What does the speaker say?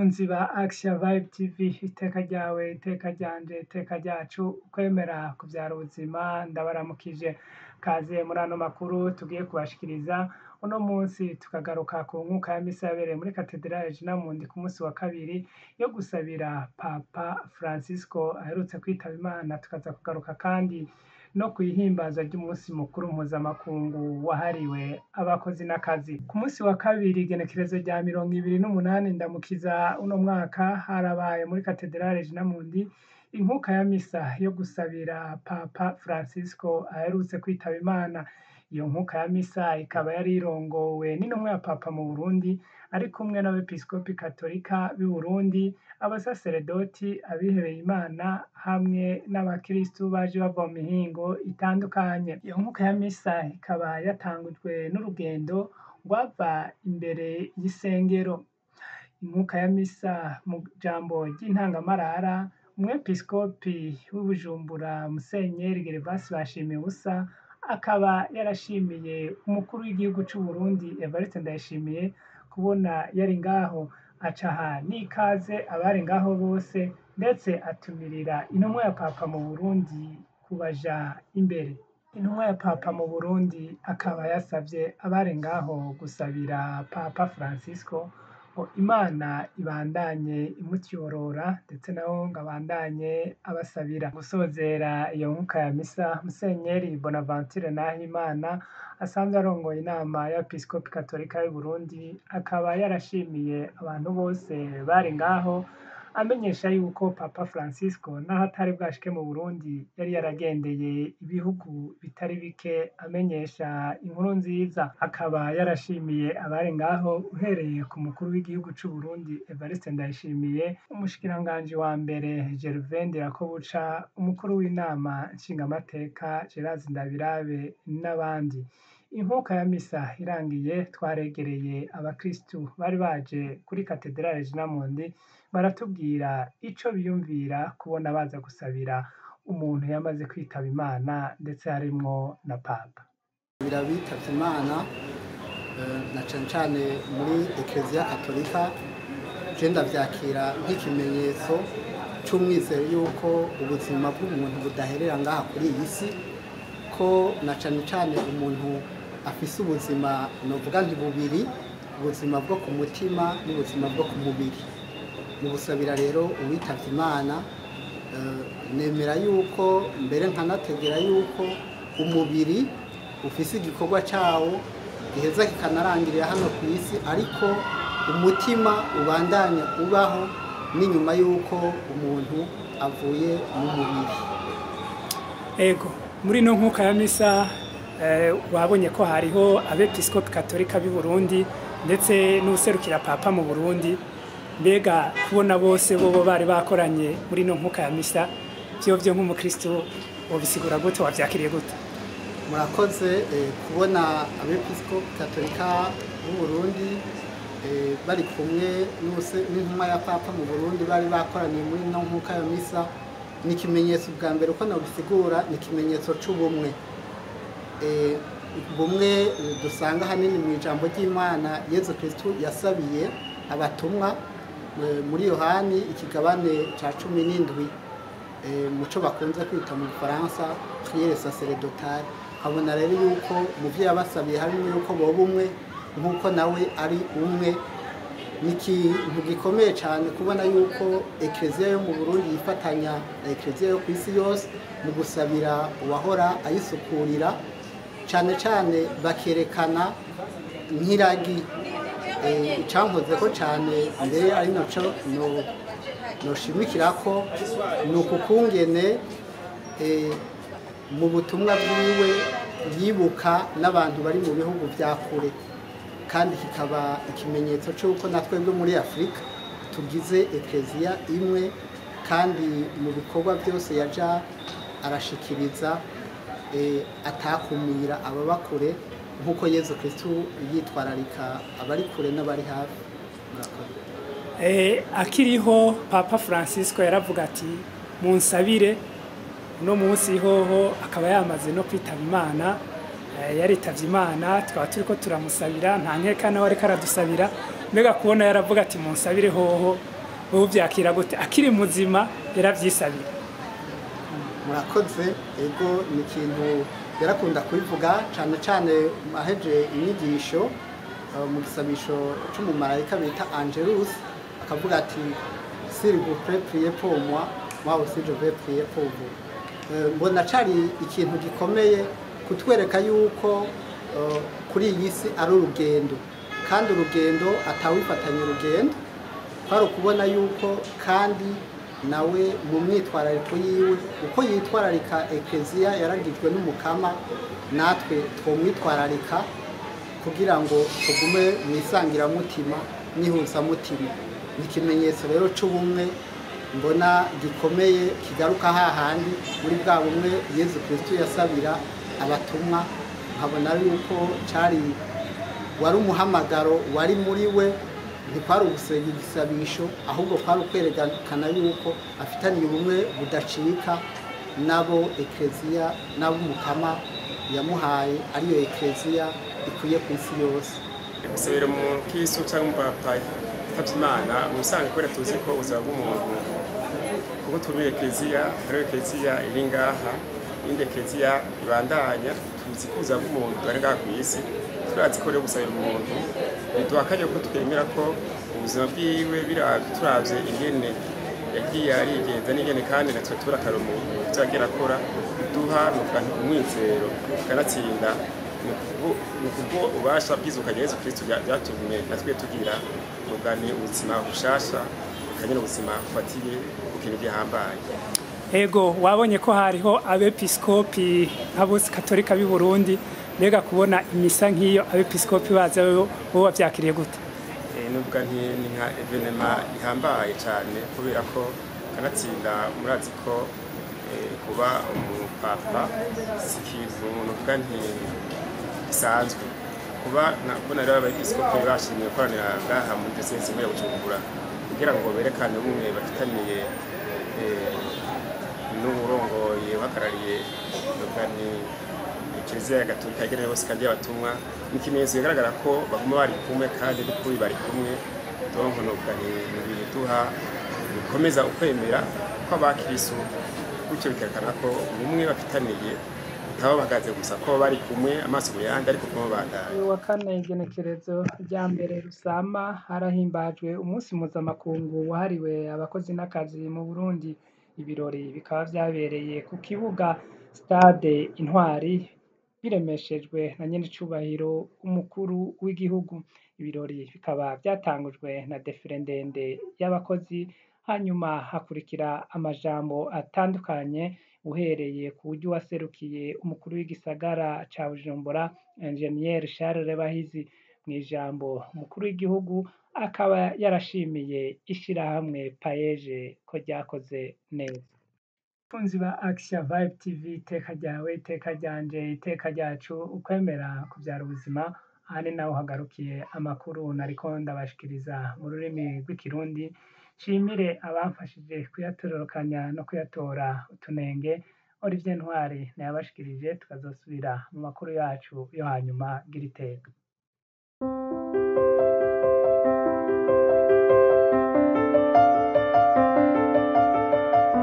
bakunzi ba Action Vibe TV, iteka ryawe, iteka ryanje, iteka ryacu, ukwemera kuvyara ubuzima, ndabaramukije. Kaze muri ano makuru tugiye kubashikiriza. Uno munsi tukagaruka ku nkuka ya misa yabereye muri Katedrale Jinamundi ku munsi wa kabiri yo gusabira Papa Francisco aherutse kwitaba Imana. Tukaza kugaruka kandi no kwihimbaza ry'umunsi mukuru mpuzamakungu wahariwe abakozi n'akazi. Ku munsi wa kabiri igenekerezo rya 28 Ndamukiza uno mwaka harabaye muri Katedrale Jinamundi inkuka ya misa yo gusabira Papa Francisco aherutse kwitaba Imana. Iyo nkuka ya misa ikaba yari irongowe n'intumwa ya Papa mu Burundi ari kumwe n'abepiskopi katolika b'i Burundi, abasaseredoti, abihebeye Imana hamwe n'abakristu baje bava mu mihingo itandukanye. Iyo nkuka ya misa ikaba yatangujwe n'urugendo rwava imbere y'isengero. Inkuka ya misa mu jambo ry'intangamarara, umwepiskopi w'i Bujumbura Musenyeri Gervasi Bashimibusa akaba yarashimiye umukuru w'igihugu c'u Burundi Evariste Ndayishimiye kubona yari ngaho, acaha n'ikaze abari ngaho bose, ndetse atumirira intumwa ya Papa mu Burundi kubaja imbere. Intumwa ya Papa mu Burundi akaba yasavye abari ngaho gusabira Papa Francisco ngo Imana ibandanye imutyorora, ndetse nawe ngo abandanye abasabira. Gusozera iyo nkuka ya misa, Musenyeri Bonaventure Nahimana asanzwe arongoye inama y'abepiskopi katolika y'u Burundi akaba yarashimiye abantu bose bari ngaho, amenyesha yuko Papa Francisco naho atari bwashike mu Burundi yari yaragendeye ibihugu bitari bike amenyesha inkuru nziza. Akaba yarashimiye abari ngaho uhereye ku mukuru w'igihugu c'u Burundi Evariste Ndayishimiye, umushikiranganji wa mbere Gervain Ndirakobuca, umukuru w'inama nshingamateka Gerard Ndabirabe n'abandi. Inkuka ya misa irangiye twaregereye abakristu bari baje kuri Katedrale Jinamundi, baratubwira ico biyumvira kubona baza gusabira umuntu yamaze kwitaba Imana, ndetse harimwo na Papa. Bitavye Imana na cane cane muri Eklezia Katolika, je ndavyakira nk'ikimenyetso c'umwizero yuko ubuzima bw'umuntu budaherera ngaha kuri iyi si, ko na cane cane umuntu afise ubuzima novuga nti bubiri, ubuzima bwo ku mutima n'ubuzima bwo ku mubiri. Mu gusabira rero uwitavye Imana, nemera yuko mbere nkanategera yuko umubiri ufise igikorwa cawo giheza kikanarangirira hano ku isi, ariko umutima ubandanya ubaho n'inyuma yuko umuntu avuye mu mubiri. Ego, muri no nkuka ya misa wabonye ko hariho abepiskopi katolika b'i Burundi ndetse n'userukira Papa mu Burundi. Mbega kubona bose bobo bari bakoranye muri no nkuka ya misa, vyovyo nk'umukristo wobisigura gute, wavyakiriye gute? Murakoze. Kubona abepiskopi katolika b'u Burundi bari kumwe n'intumwa ya Papa mu Burundi bari bakoraniye muri no nkuka ya misa, ni ikimenyetso bwa mbere uko nabisigura, ni ikimenyetso c'ubumwe. Bumwe dusanga hanini mu ijambo ry'Imana Yezu Kristu yasabiye abatumwa muri Yohani ikigabane ca 17, muco bakunze kwita mu Faransa prière sacerdotale. Habona rero yuko mu vyo yabasabiye harimo yuko boba umwe nk'uko nawe ari umwe. N'ikintu gikomeye cyane kubona yuko Eklezia yo mu Burundi yifatanya na Eklezia yo kw'isi yose mu gusabira uwahora ayisukurira, cane cane bakerekana nk'iragi. Icamkozeko cane mbere ari naco noshimikirako ni ukukungene mu butumwa bwiwe yibuka n'abantu bari mu bihugu vya kure, kandi kikaba ikimenyetso c'uko natwebwe muri Afrika tugize Eklezia imwe, kandi mu bikorwa byose yaja arashikiriza atakumira ababa kure, nk'uko Yezu Kristu yitwararika abari kure n'abari hafi. Akiriho Papa Francisco yaravuga ati munsabire. Uno munsi hoho akaba yamaze no kwitaba Imana, yaritavye Imana, tukaba turiko turamusabira, nta nkeka nawe ariko aradusabira. Mbega kubona yaravuga ati munsabire hoho wowe uvyakira gute akiri muzima yaravyisabira? murakoze. ego ni ikintu yarakunda kubivuga cyane cyane aheje inyigisho mu gisabisho cy'umumarayika bita Angelus, akavuga ati s'il vous plaît priez pour moi moi aussi je vais prier pour vous. Mbona cari ikintu gikomeye kutwereka yuko kuri iyi si ari urugendo, kandi urugendo atawifatanya urugendo, kwari ukubona yuko kandi nawe mu myitwarariko yiwe uko yitwararika ekleziya yaragijwe n'umukama, natwe twomwitwararika kugira ngo tugume mu isangiramutima n'ihuzamutima. Ni ikimenyetso rero c'ubumwe mbona gikomeye kigaruka hahandi muri bwa bumwe Yezu Kristo yasabira abatumwa. Nkabona yuko wari umuhamagaro wari muri we, ntikwari ugusenga igisabisho, ahubwo kwari ukwerekana yuko afitaniye ubumwe budacika nabo ekleziya, nabo umukama yamuhaye ariyo ekleziya ikwiye ku isi yose. Gusabira mu kisu cyangwa umupapa yitabye Imana ubusanzwe kubera tuzi ko ubuzima bw'umuntu kuko turi ekleziya, ari ekleziya iri ngaha, indi ekleziya ibandanya, tuzi ko ubuzima bw'umuntu bwari ngaha ku isi. Turazi ko rero gusabira umuntu biduhakanye ko twemera ko ubuzima bwiwe turavye ingene yagiye arigenza n'ingene kandi natwe turakara umuntu byagera akora duha umwizero kanatsinda ni kubwo ubasha bwizukanye Yezu Kristo byatumye natwe tugira mugani ubuzima bushasha kanyene ubuzima bufatiye ku kintu gihambaye. Ego wabonye ko hariho abepiskopi nk'abose katolika b'i Burundi, mbega kubona imisa nk'iyo abepiskopi baza bo bavyakiriye gute? Nubwo ni nka evenema ihambaye cyane kubera ko kanatsinda murazi ko kuba umupapa si ikintu nuvuga ntibisanzwe. Kuba nabona rero abepiskopi bashimye gukoranira ngaha muri diyoseze ya Bujumbura kugira ngo berekane ubumwe bafitaniye n'uburongoye bakarariye nubwo Kiliziya Gatolika yagenewe bose kandi abatumwa, ni ikimenyetso bigaragara ko baguma bari kumwe kandi n'ukuri bari kumwe. Donko nubwo ni biduha bikomeza ukwemera kw'abakirisu, gutyo bikerekana ko ubumwe bafitaniye utaba bagaze gusa ko bari kumwe amaso mu yandi ariko kuma bandanye. Wa kane igenekerezo rya mbere Rusama harahimbajwe umunsi mpuzamakungu wahariwe abakozi n'akazi mu Burundi. Ibirori bikaba vyabereye ku kibuga Stade Intwari biremeshejwe na nyen'icubahiro umukuru w'igihugu. Ibirori bikaba vyatangujwe na defile ndende y'abakozi, hanyuma hakurikira amajambo atandukanye uhereye ku buryo waserukiye umukuru w'igisagara ca Bujumbura Engineer Charles Bahizi. Mw'ijambo umukuru w'igihugu akaba yarashimiye ishirahamwe Paeje ko ryakoze neza. Bakunzi ba Action Vibe TV, iteka ryawe, iteka ryanje, iteka ryacu, ukwemera kuvyara ubuzima. Aha ni naho hagarukiye amakuru nariko ndabashikiriza mu rurimi rw'ikirundi. Nshimire abamfashije kuyatororokanya no kuyatora utunenge. Olivier Ntwari nayabashikirije, tukazosubira mu makuru yacu yo hanyuma. Gira iteka.